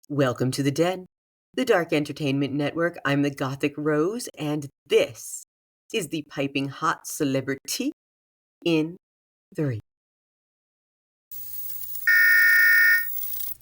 Welcome to the Den, the Dark Entertainment Network. I'm the Gothic Rose, and this is the Piping Hot Celebrity in 3.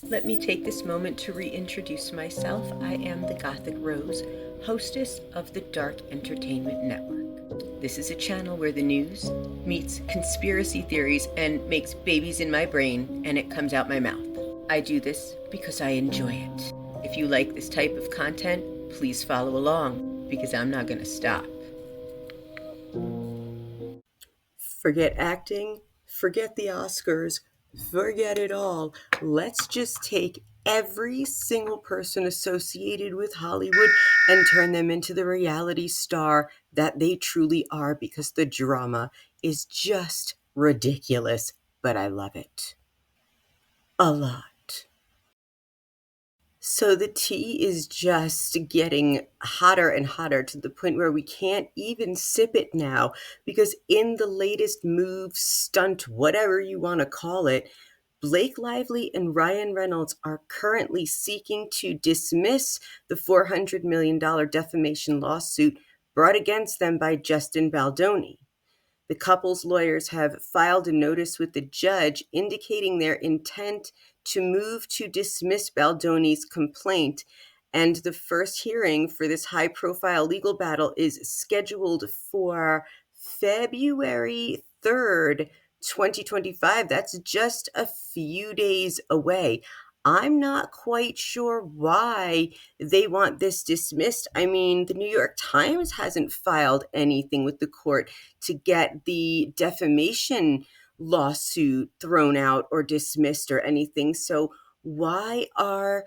Let me take this moment to reintroduce myself. I am the Gothic Rose, hostess of the Dark Entertainment Network. This is a channel where the news meets conspiracy theories and makes babies in my brain, and it comes out my mouth. I do this because I enjoy it. If you like this type of content, please follow along, because I'm not going to stop. Forget acting, forget the Oscars, forget it all. Let's just take every single person associated with Hollywood and turn them into the reality star that they truly are, because the drama is just ridiculous, but I love it a lot. So the tea is just getting hotter and hotter to the point where we can't even sip it now, because in the latest move, stunt, whatever you want to call it, Blake Lively and Ryan Reynolds are currently seeking to dismiss the $400 million defamation lawsuit brought against them by Justin Baldoni. The couple's lawyers have filed a notice with the judge indicating their intent to move to dismiss Baldoni's complaint, and the first hearing for this high-profile legal battle is scheduled for February 3rd, 2025. That's just a few days away. I'm not quite sure why they want this dismissed. I mean, the New York Times hasn't filed anything with the court to get the defamation lawsuit thrown out or dismissed or anything. So why are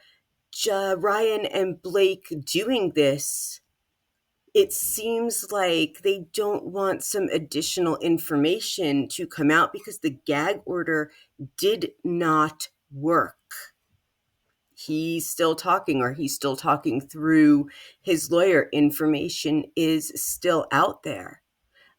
Ryan and Blake doing this? It seems like they don't want some additional information to come out because the gag order did not work. He's still talking, or he's still talking through his lawyer. Information is still out there.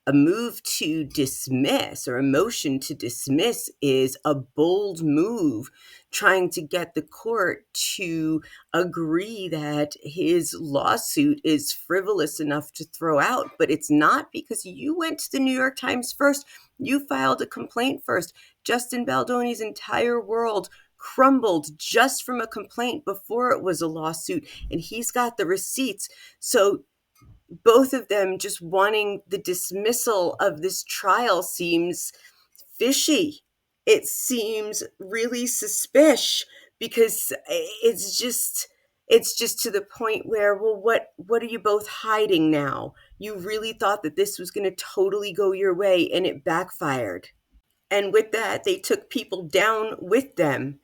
A move to dismiss, or a motion to dismiss, is a bold move trying to get the court to agree that his lawsuit is frivolous enough to throw out. But it's not, because you went to the New York Times first. You filed a complaint first. Justin Baldoni's entire world crumbled just from a complaint before it was a lawsuit, and he's got the receipts. So both of them just wanting the dismissal of this trial seems fishy. It seems really suspicious, because it's just to the point where, well, what are you both hiding now? You really thought that this was going to totally go your way, and it backfired. And with that, they took people down with them.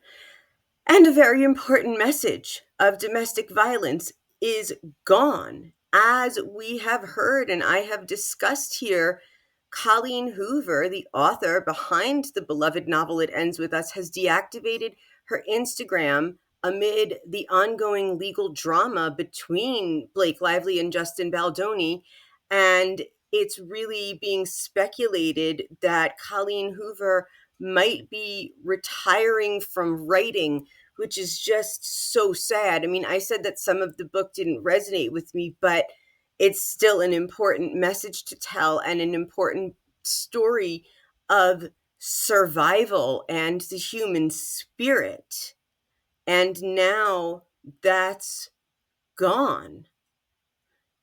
And a very important message of domestic violence is gone. As we have heard and I have discussed here, Colleen Hoover, the author behind the beloved novel It Ends With Us, has deactivated her Instagram amid the ongoing legal drama between Blake Lively and Justin Baldoni. And it's really being speculated that Colleen Hoover might be retiring from writing, which is just so sad. I mean, I said that some of the book didn't resonate with me, but it's still an important message to tell, and an important story of survival and the human spirit. And now that's gone.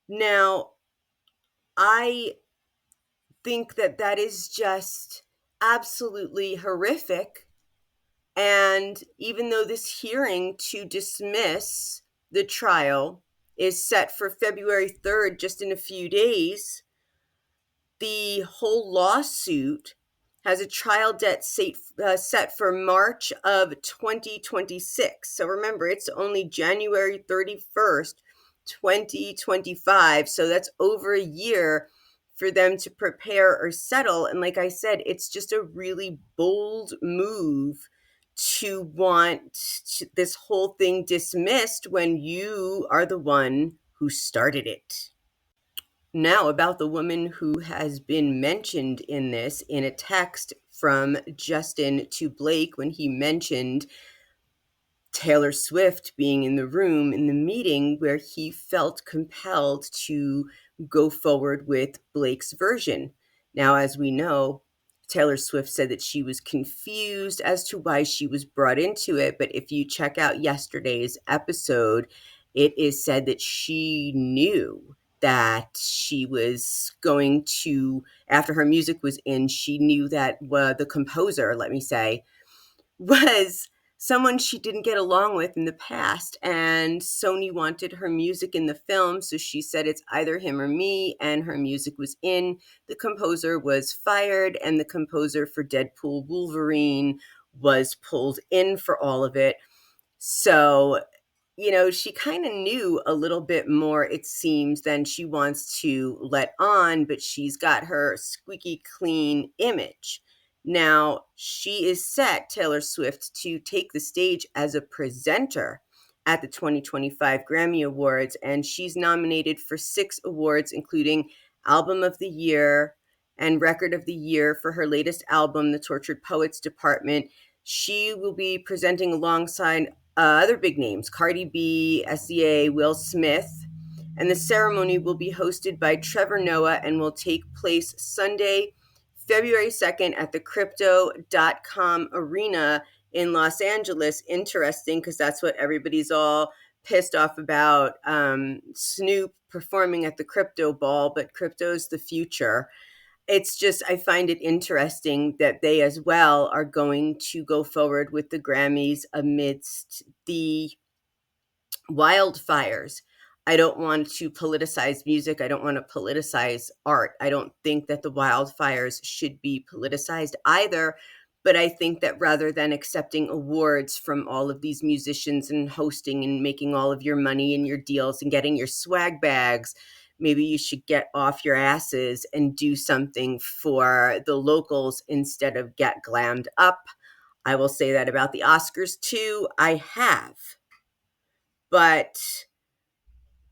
Now, I think that that is just absolutely horrific. And even though this hearing to dismiss the trial is set for February 3rd, just in a few days, the whole lawsuit has a trial date set for March of 2026. So remember, it's only January 31st, 2025. So that's over a year for them to prepare or settle. And like I said, it's just a really bold move to want this whole thing dismissed when you are the one who started it. Now, about the woman who has been mentioned in this, in a text from Justin to Blake, when he mentioned Taylor Swift being in the room in the meeting where he felt compelled to go forward with Blake's version. Now, as we know, Taylor Swift said that she was confused as to why she was brought into it. But if you check out yesterday's episode, it is said that she knew that she was going to, after her music was in, she knew that the composer, let me say, was someone she didn't get along with in the past, and Sony wanted her music in the film, so she said it's either him or me, and her music was in. The composer was fired, and the composer for Deadpool Wolverine was pulled in for all of it. So she kind of knew a little bit more, it seems, than she wants to let on, but she's got her squeaky clean image. Now, she is set, Taylor Swift, to take the stage as a presenter at the 2025 Grammy Awards, and she's nominated for 6 awards, including Album of the Year and Record of the Year for her latest album, The Tortured Poets Department. She will be presenting alongside other big names, Cardi B, SZA, Will Smith, and the ceremony will be hosted by Trevor Noah and will take place Sunday, February 2nd at the Crypto.com Arena in Los Angeles. Interesting, because that's what everybody's all pissed off about, Snoop performing at the Crypto Ball, but crypto's the future. It's just, I find it interesting that they as well are going to go forward with the Grammys amidst the wildfires. I don't want to politicize music. I don't want to politicize art. I don't think that the wildfires should be politicized either. But I think that rather than accepting awards from all of these musicians and hosting and making all of your money and your deals and getting your swag bags, maybe you should get off your asses and do something for the locals instead of get glammed up. I will say that about the Oscars too. I have. But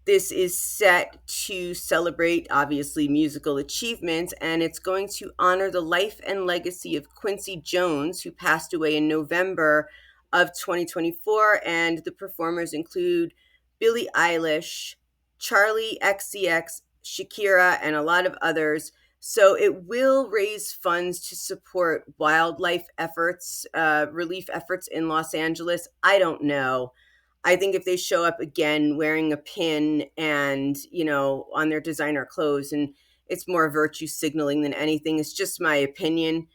this is set to celebrate, obviously, musical achievements, and it's going to honor the life and legacy of Quincy Jones, who passed away in November of 2024. And the performers include Billie Eilish, Charlie XCX, Shakira, and a lot of others. So it will raise funds to support wildlife efforts, relief efforts in Los Angeles. I don't know. I think if they show up again wearing a pin and, on their designer clothes, and it's more virtue signaling than anything. It's just my opinion.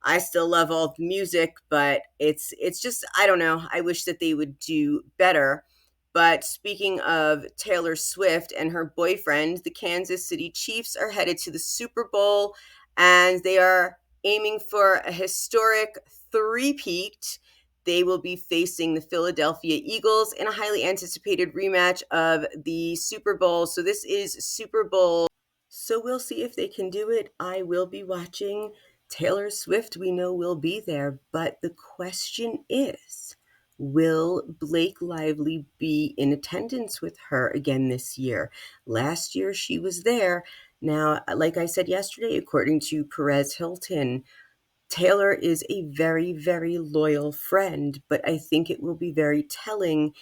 I still love all the music, but it's just, I don't know. I wish that they would do better. But speaking of Taylor Swift and her boyfriend, the Kansas City Chiefs are headed to the Super Bowl, and they are aiming for a historic three-peat. They will be facing the Philadelphia Eagles in a highly anticipated rematch of the Super Bowl. So this is Super Bowl. So we'll see if they can do it. I will be watching. Taylor Swift, we know, will be there. But the question is, will Blake Lively be in attendance with her again this year? Last year she was there. Now, like I said yesterday, according to Perez Hilton, Taylor is a very, very loyal friend, but I think it will be very telling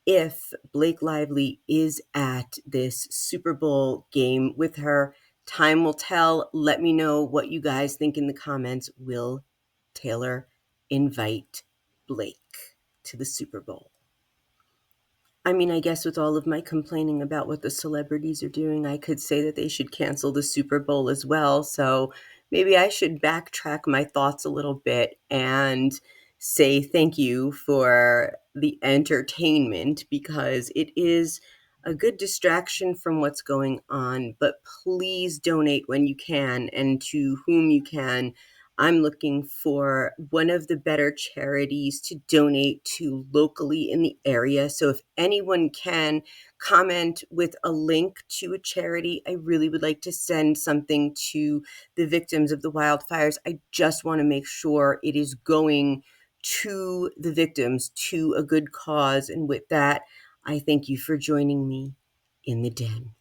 if Blake Lively is at this Super Bowl game with her. Time will tell. Let me know what you guys think in the comments. Will Taylor invite Blake to the Super Bowl? I mean, I guess with all of my complaining about what the celebrities are doing, I could say that they should cancel the Super Bowl as well. So maybe I should backtrack my thoughts a little bit and say thank you for the entertainment, because it is a good distraction from what's going on. But please donate when you can and to whom you can. I'm looking for one of the better charities to donate to locally in the area. So if anyone can comment with a link to a charity, I really would like to send something to the victims of the wildfires. I just want to make sure it is going to the victims, to a good cause. And with that, I thank you for joining me in the den.